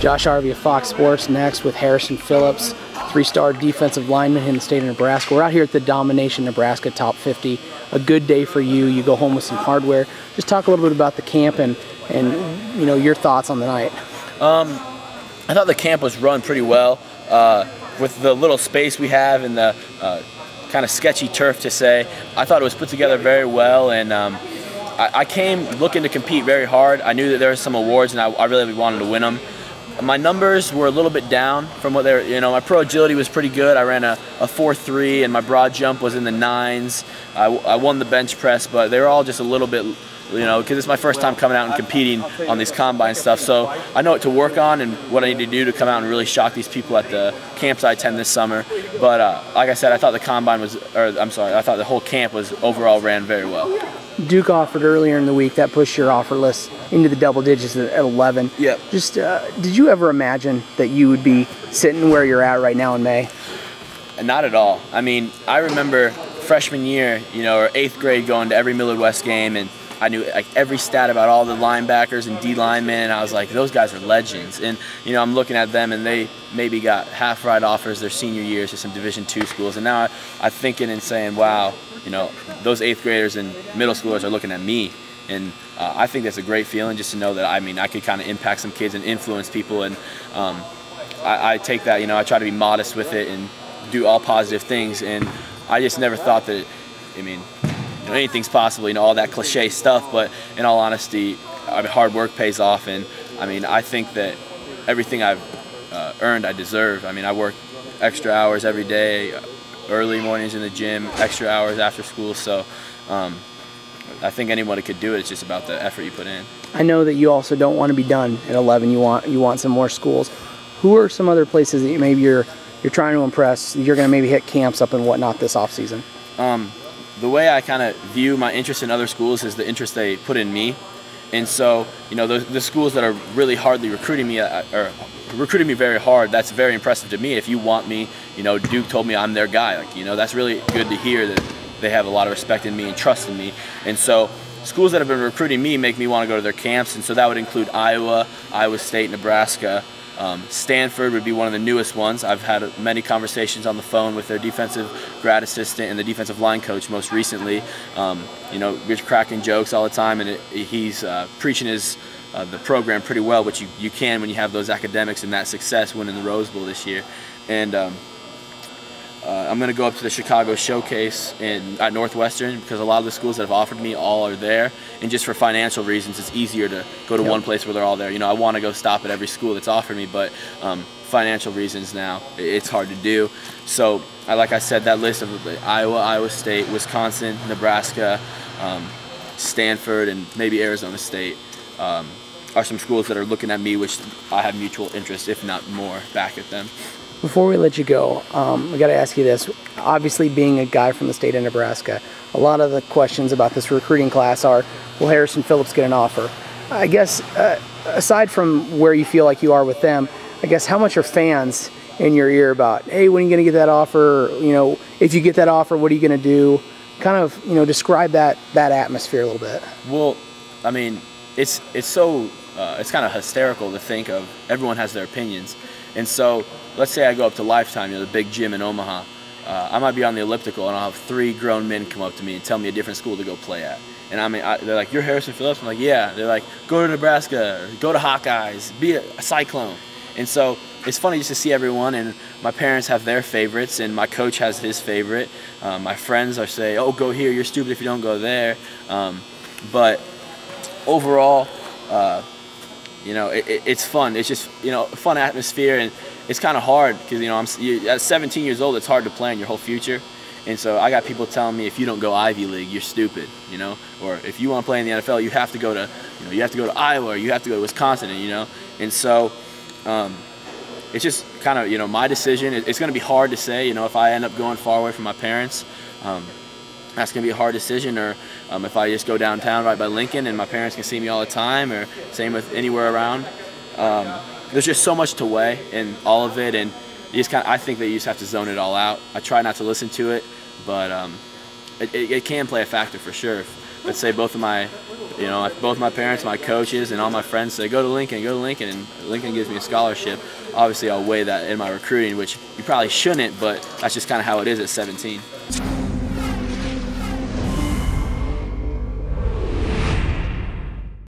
Josh Harvey of Fox Sports next with Harrison Phillips, three-star defensive lineman in the state of Nebraska. We're out here at the Domination Nebraska Top 50. A good day for you. You go home with some hardware. Just talk a little bit about the camp and you know, your thoughts on the night. I thought the camp was run pretty well. With the little space we have and the kind of sketchy turf to say, I thought it was put together very well, and I came looking to compete very hard. I knew that there were some awards and I really wanted to win them. My numbers were a little bit down from what they were, you know, my pro agility was pretty good. I ran a 4.3 and my broad jump was in the 9s. I won the bench press, but they were all just a little bit, you know, because it's my first time coming out and competing on these combine stuff. So I know what to work on and what I need to do to come out and really shock these people at the camps I attend this summer. But like I said, I thought the combine was, I thought the whole camp was overall ran very well. Duke offered earlier in the week. That pushed your offer list into the double digits at 11. Yep. Just, did you ever imagine that you would be sitting where you're at right now in May? Not at all. I mean, I remember freshman year, you know, or 8th grade, going to every Millard West game, and I knew like every stat about all the linebackers and D linemen, and I was like, those guys are legends. And you know, I'm looking at them, and they maybe got half-ride offers their senior years to some Division II schools, and now I'm thinking and saying, wow, you know, those 8th graders and middle schoolers are looking at me, and I think that's a great feeling just to know that, I mean, I could kind of impact some kids and influence people, and I take that, you know, I try to be modest with it and do all positive things, and I just never thought that, I mean, you know, anything's possible, you know, all that cliche stuff, but in all honesty, I mean, hard work pays off, and I mean, I think that everything I've earned, I deserve. I mean, I work extra hours every day, early mornings in the gym, extra hours after school, so I think anyone could do it. It's just about the effort you put in. I know that you also don't want to be done at 11. You want some more schools. Who are some other places that maybe you're trying to impress? You're going to maybe hit camps up and whatnot this off season. The way I kind of view my interest in other schools is the interest they put in me, and so you know the schools that are really hardly recruiting me or recruiting me very hard, that's very impressive to me. If you want me, you know, Duke told me I'm their guy. Like, you know, that's really good to hear that they have a lot of respect in me and trust in me. And so schools that have been recruiting me make me want to go to their camps, and so that would include Iowa, Iowa State, Nebraska. Stanford would be one of the newest ones. I've had many conversations on the phone with their defensive grad assistant and the defensive line coach most recently. You know, we're cracking jokes all the time, and he's preaching the program pretty well, which you can when you have those academics and that success winning the Rose Bowl this year. And I'm going to go up to the Chicago Showcase at Northwestern, because a lot of the schools that have offered me all are there, and just for financial reasons it's easier to go to one place where they're all there. You know, I want to go stop at every school that's offered me, but financial reasons now it's hard to do. So like I said, that list of Iowa, Iowa State, Wisconsin, Nebraska, Stanford, and maybe Arizona State are some schools that are looking at me, which I have mutual interest, if not more, back at them. Before we let you go, we got to ask you this. Obviously, being a guy from the state of Nebraska, a lot of the questions about this recruiting class are, will Harrison Phillips get an offer? I guess, aside from where you feel like you are with them, I guess how much are fans in your ear about, hey, when are you going to get that offer? You know, if you get that offer, what are you going to do? Kind of, you know, describe that atmosphere a little bit. Well, I mean, it's so it's kind of hysterical to think of everyone has their opinions, and so let's say I go up to Lifetime, you know, the big gym in Omaha. I might be on the elliptical, and I'll have 3 grown men come up to me and tell me a different school to go play at. And I mean, they're like, "You're Harrison Phillips?" I'm like, "Yeah." They're like, "Go to Nebraska, or go to Hawkeyes, be a Cyclone." And so it's funny just to see everyone, and my parents have their favorites, and my coach has his favorite. My friends are saying, "Oh, go here, you're stupid if you don't go there." But overall, you know, it's fun. It's just, you know, a fun atmosphere, and it's kind of hard because, you know, at 17 years old, it's hard to plan your whole future. And so I got people telling me, if you don't go Ivy League, you're stupid, you know, or if you want to play in the NFL, you have to go to, you know, you have to go to Iowa, or you have to go to Wisconsin, you know. And so it's just kind of, you know, my decision. It's going to be hard to say, you know, if I end up going far away from my parents, that's going to be a hard decision, or if I just go downtown right by Lincoln and my parents can see me all the time, or same with anywhere around. There's just so much to weigh in all of it, and you just I think that you just have to zone it all out. I try not to listen to it, but it can play a factor for sure. Let's say both of my You know, both my parents, my coaches, and all my friends say, go to Lincoln, and Lincoln gives me a scholarship. Obviously, I'll weigh that in my recruiting, which you probably shouldn't, but that's just kind of how it is at 17.